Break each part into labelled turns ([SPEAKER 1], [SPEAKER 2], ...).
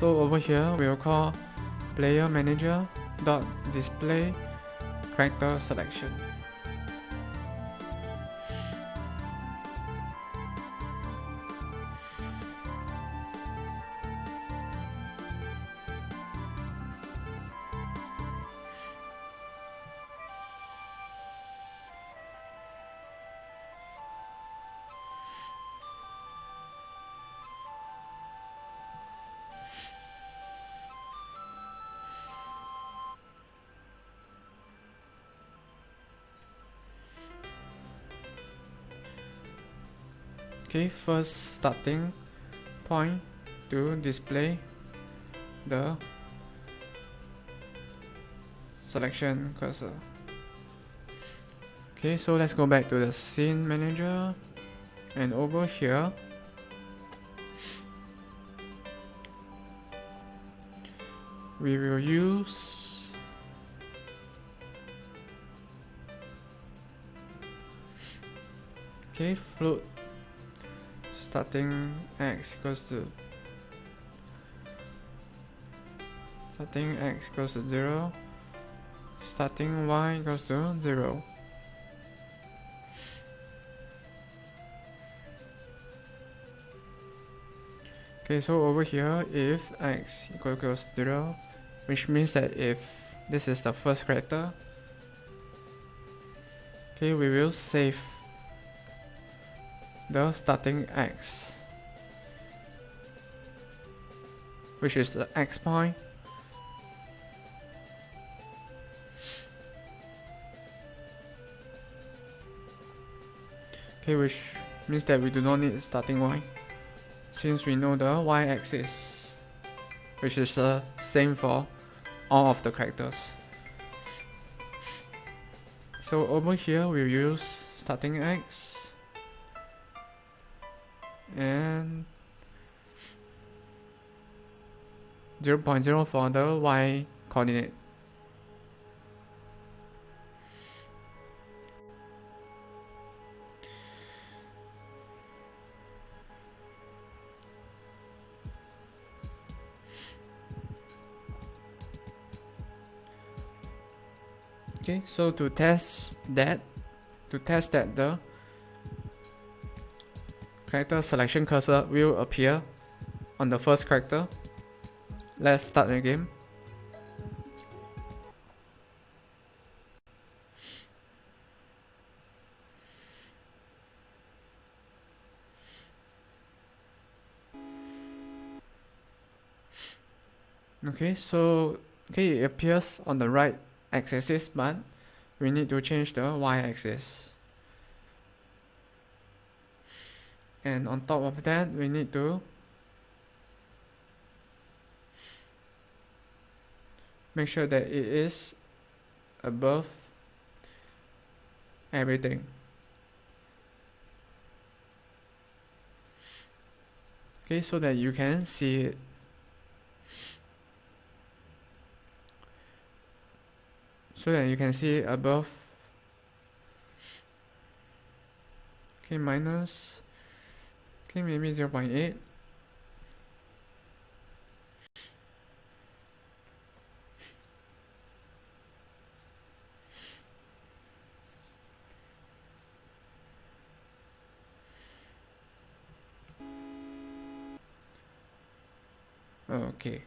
[SPEAKER 1] So over here we'll call player manager dot display character selection. Okay, first starting point to display the selection cursor. Okay, so let's go back to the scene manager, and over here we will use float starting x equals to 0, starting y equals to 0. Okay, so over here, if x equals 0, which means that if this is the first character, okay, we will save the starting x, which is the x point, okay, which means that we do not need starting y, since we know the y-axis, which is the same for all of the characters. So over here we'll use starting x and 0.0 for the y coordinate. Okay, so to test that the character selection cursor will appear on the first character, let's start the game. Okay, so it appears on the right x-axis, but we need to change the y-axis. And on top of that, we need to make sure that it is above everything. Okay, so that you can see it. So that you can see it above. Okay, minus. Okay, maybe 0.8. Okay.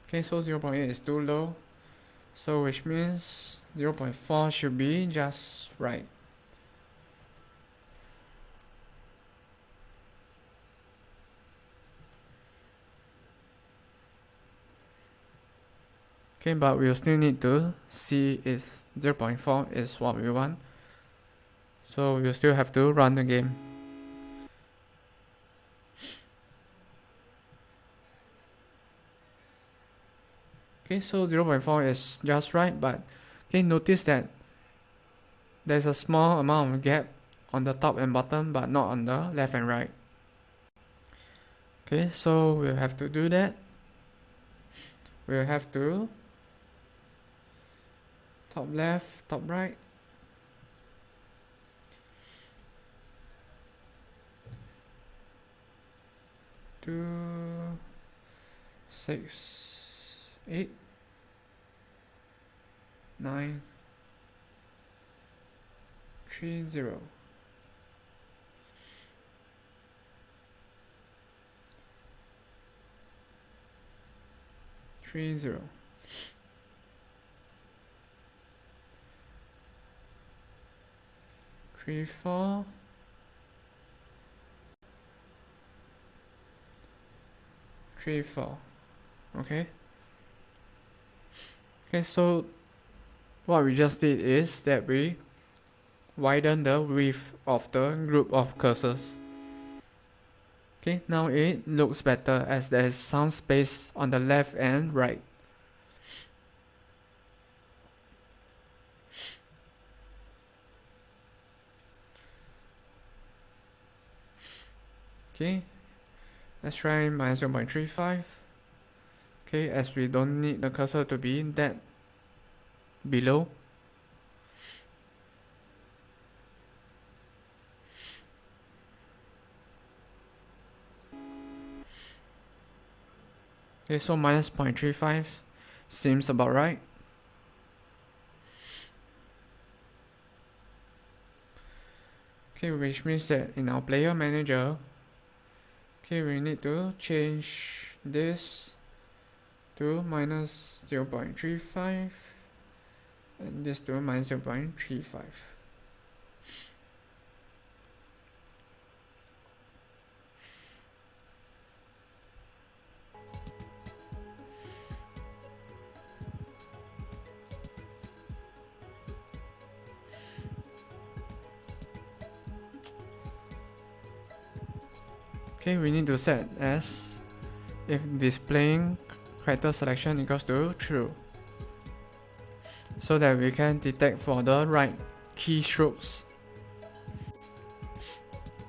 [SPEAKER 1] Okay, so 0.8 is too low. So which means 0.4 should be just right. Okay, but we'll still need to see if 0.4 is what we want. So we'll still have to run the game. Okay, so 0.4 is just right, but okay, notice that there's a small amount of gap on the top and bottom, but not on the left and right. Okay, so we'll have to do that. We'll have to top left, top right. To 6, 8, 9, 3, 0. Three, 0. 3, 4. 3, 4. Okay, so what we just did is that we widen the width of the group of cursors. Okay, now it looks better as there is some space on the left and right. Okay, let's try minus 0.35. Okay, as we don't need the cursor to be that below. Okay, so minus 0.35 seems about right. Okay, which means that in our player manager, okay, we need to change this to minus 0.35 and this to minus 0.35. Okay, we need to set as if displaying character selection equals to true, so that we can detect for the right keystrokes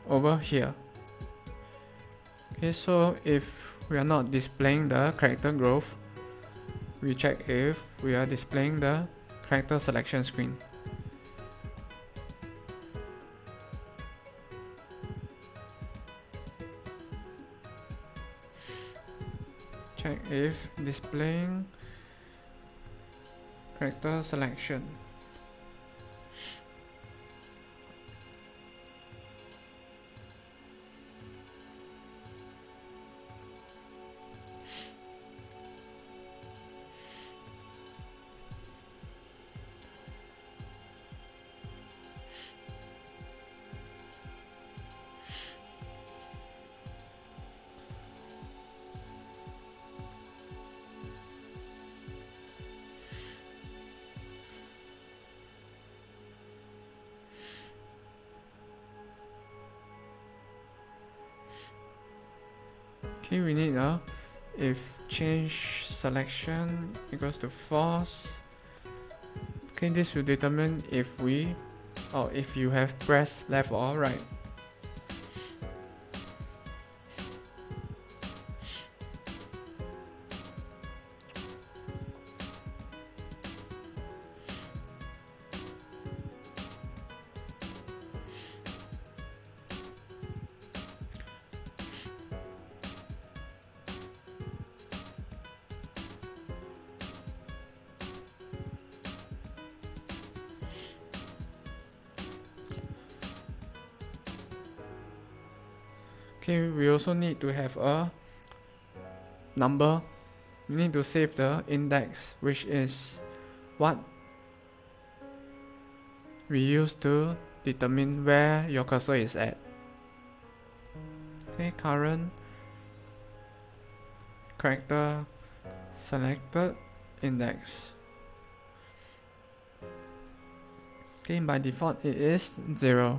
[SPEAKER 1] over here. Okay, so if we are not displaying the character growth, we check if we are displaying the character selection screen. Check if displaying character selection. Okay, we need a if change selection equals to false. Okay, this will determine if we or if you have pressed left or right. Okay, we also need to have a number. We need to save the index, which is what we use to determine where your cursor is at. Okay, current character selected index. Okay, by default it is 0.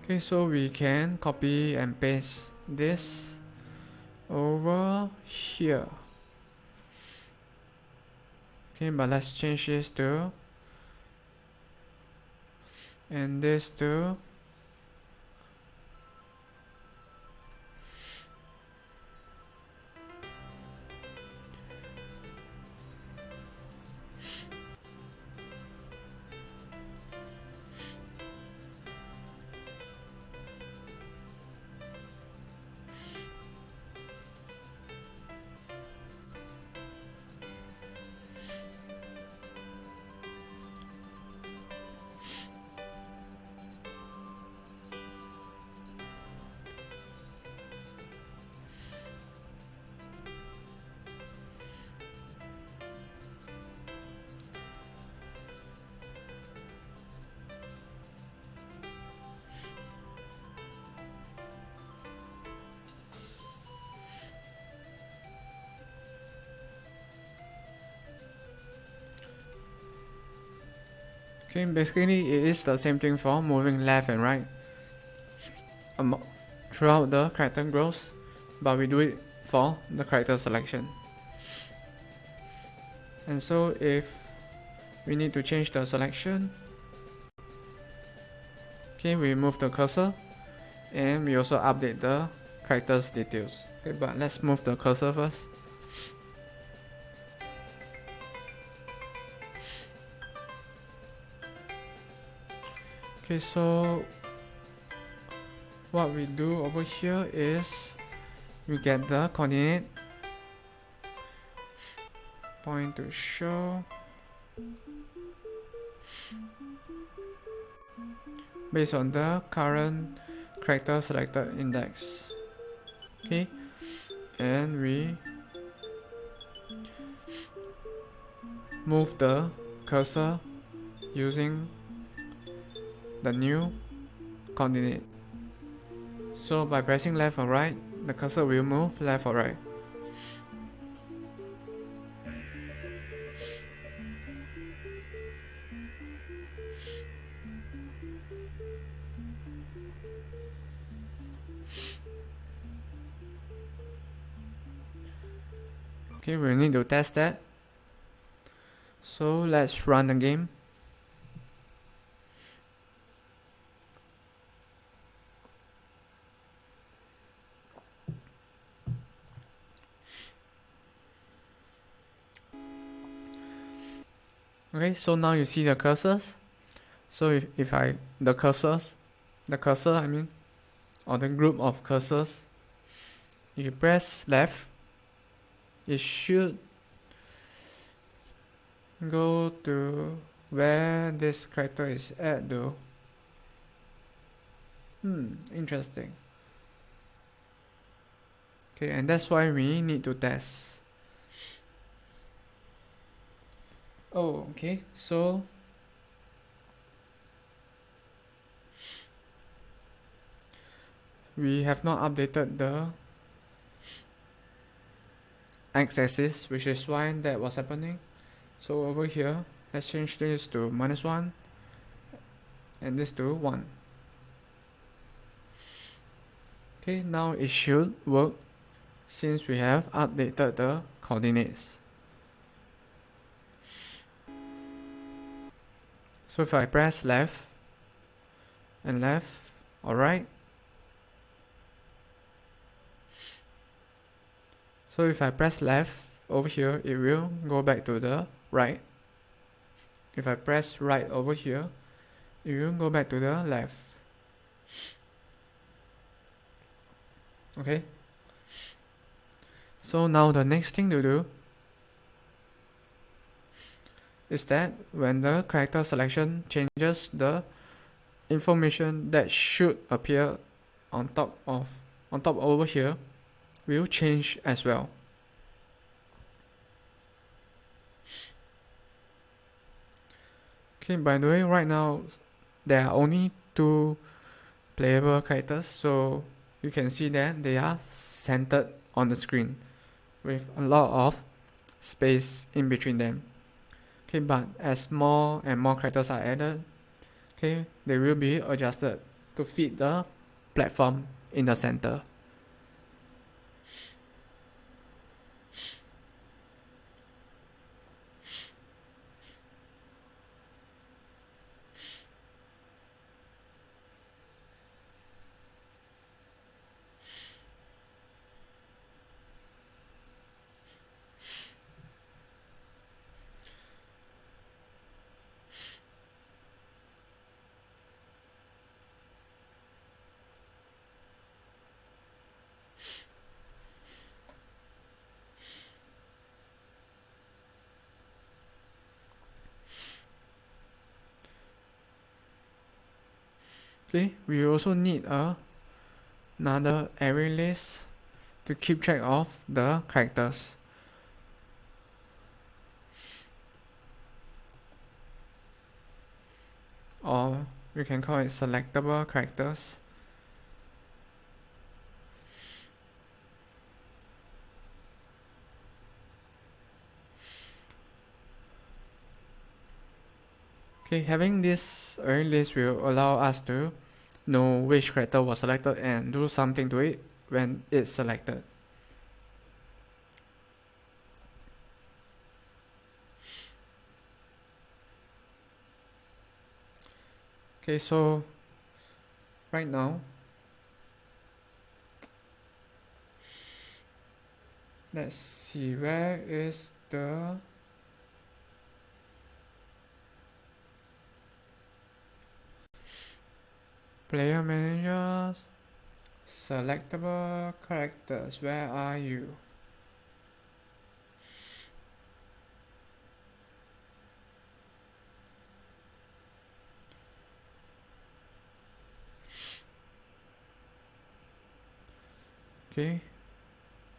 [SPEAKER 1] Okay, so we can copy and paste this over here. Okay, but let's change this to and this to Okay, basically it is the same thing for moving left and right throughout the character growth, but we do it for the character selection. And so if we need to change the selection, okay, we move the cursor and we also update the character's details. Okay, but let's move the cursor first. Okay, so what we do over here is we get the coordinate, point to show, based on the current character selected index. Okay, and we move the cursor using the new coordinate. So by pressing left or right, the cursor will move left or right. Okay, we need to test that. So let's run the game. Okay, so now you see the cursors. So if the cursor I mean, or the group of cursors, if you press left, it should go to where this character is at though. Interesting. Okay, and that's why we need to test. Oh, okay, so we have not updated the x-axis, which is why that was happening. So over here, let's change this to -1 and this to 1. Okay, now it should work since we have updated the coordinates. So if I press left and left or right, so if I press left over here, it will go back to the right. If I press right over here, it will go back to the left. Okay, so now the next thing to do is that when the character selection changes, the information that should appear on top over here will change as well. Okay, by the way, right now there are only 2 playable characters, so you can see that they are centered on the screen with a lot of space in between them. Okay, but as more and more characters are added, okay, they will be adjusted to fit the platform in the center. Okay, we also need another array list to keep track of the characters. Or we can call it selectable characters. Okay, having this array list will allow us to know which character was selected and do something to it when it's selected. Okay, so right now, let's see, where is the player manager selectable characters? Where are you? Okay,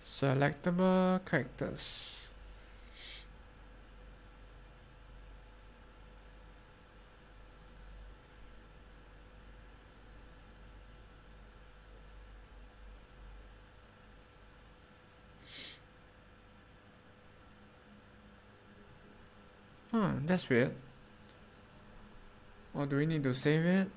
[SPEAKER 1] selectable characters. That's weird. Or do we need to save it?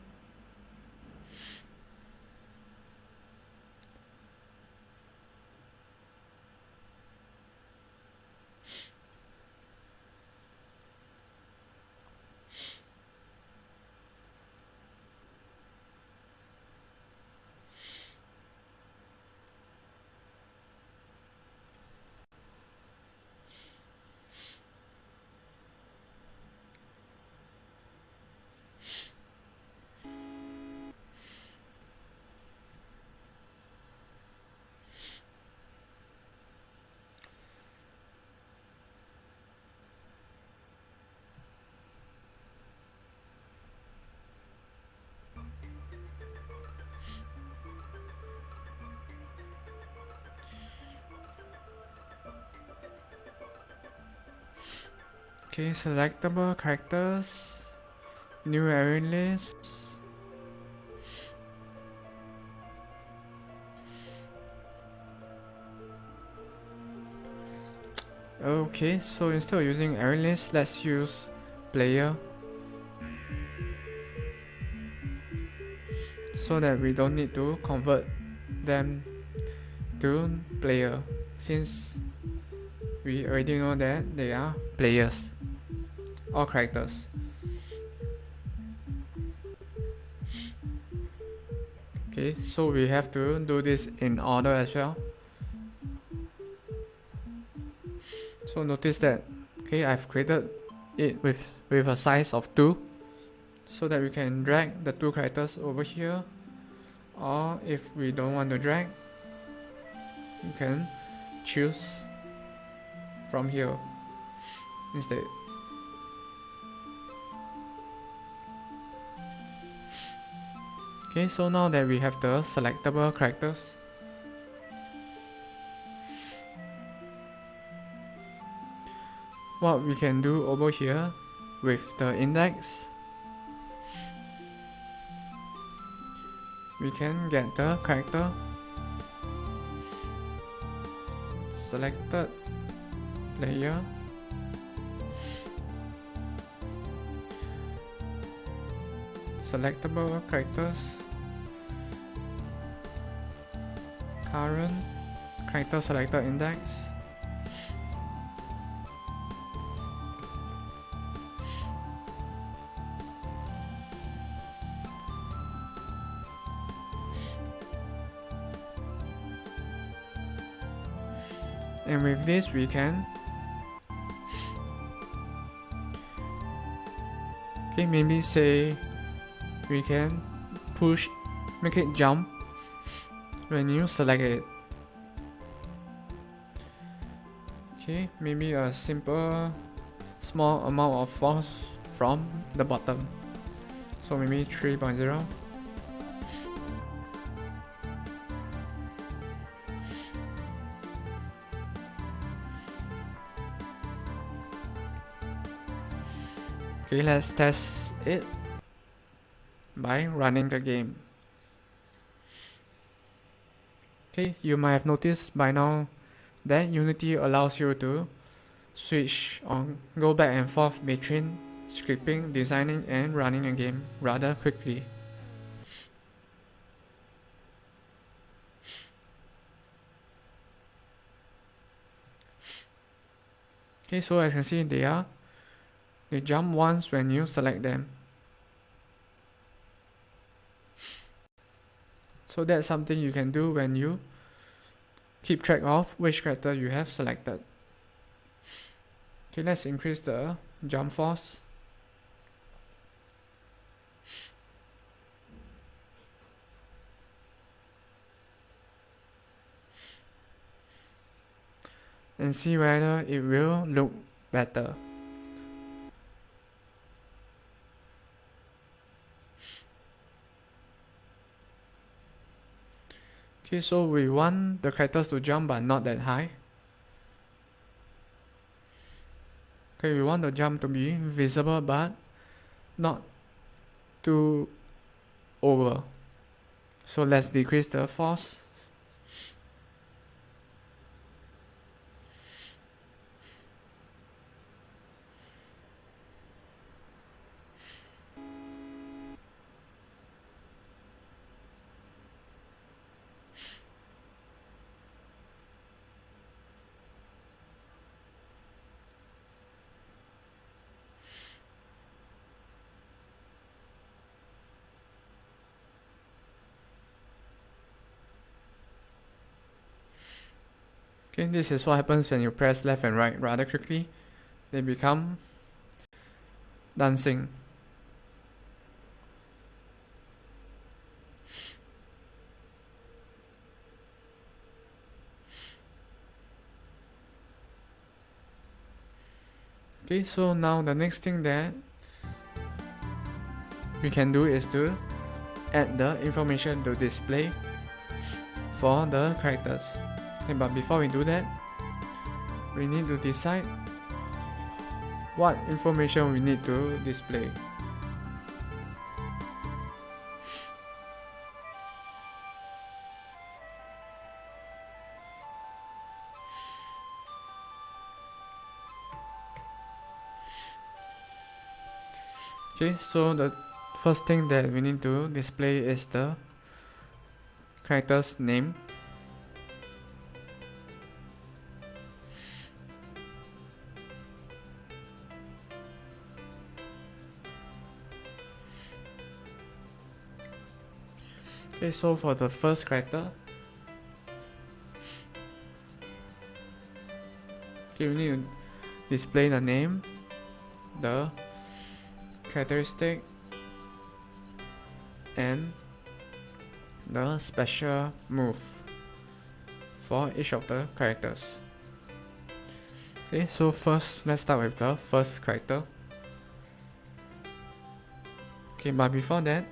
[SPEAKER 1] Okay, selectable characters, new array list. Okay, so instead of using array list, let's use player, so that we don't need to convert them to player, since we already know that they are players or characters. Okay, so we have to do this in order as well. So notice that, okay, I've created it with a size of 2, so that we can drag the 2 characters over here, or if we don't want to drag, you can choose from here instead. Okay, so now that we have the selectable characters, what we can do over here with the index, we can get the character selected player, selectable characters, current character selector index, and with this we can maybe say we can push, make it jump when you select it. Okay, maybe a simple small amount of force from the bottom, so maybe 3.0. Okay, let's test it by running the game. Okay, you might have noticed by now that Unity allows you to switch or go back and forth between scripting, designing and running a game rather quickly. Okay, so as you can see, they jump once when you select them. So that's something you can do when you keep track of which character you have selected. Okay, let's increase the jump force. And see whether it will look better. Okay, so we want the characters to jump but not that high. Okay, we want the jump to be visible but not too over. So let's decrease the force. Okay, this is what happens when you press left and right rather quickly. They become dancing. Okay, so now the next thing that we can do is to add the information to display for the characters. Okay, but before we do that, we need to decide what information we need to display. Okay, so the first thing that we need to display is the character's name. Okay, so for the first character, okay, we need to display the name, the characteristic, and the special move for each of the characters. Okay, so first let's start with the first character. Okay, but before that,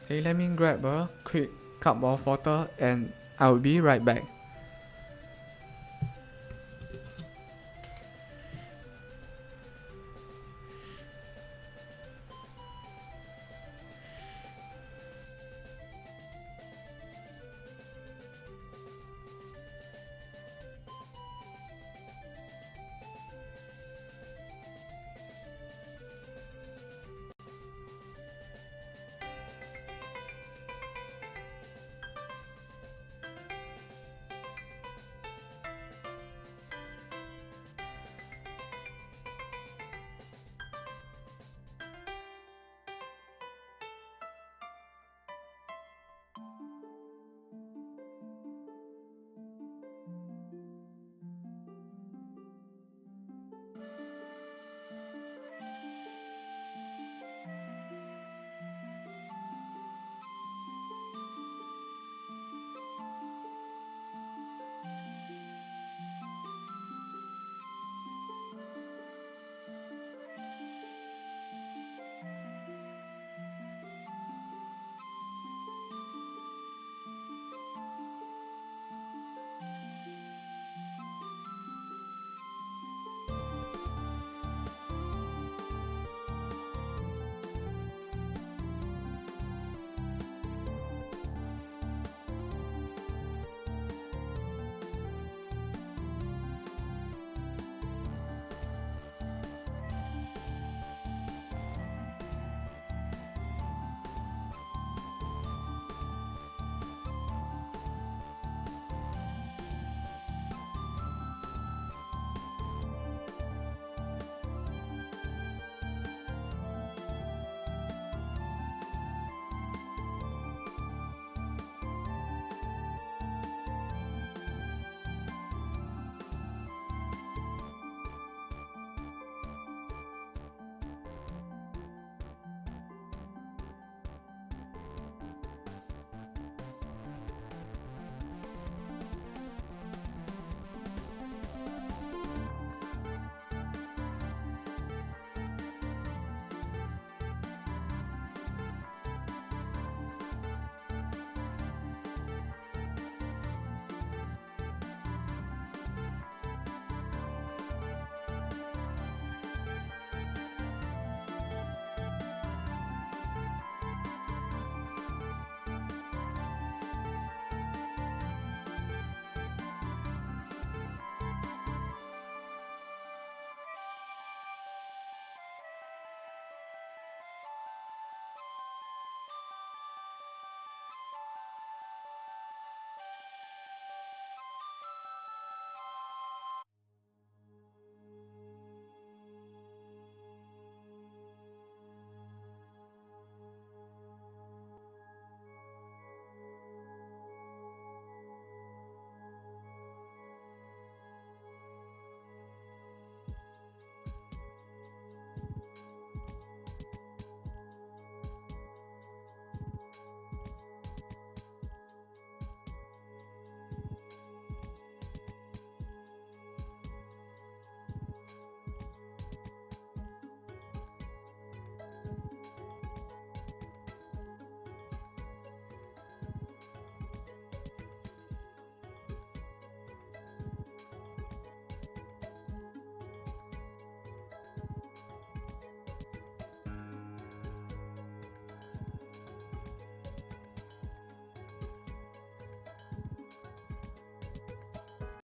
[SPEAKER 1] okay, let me grab a quick cup of water and I'll be right back.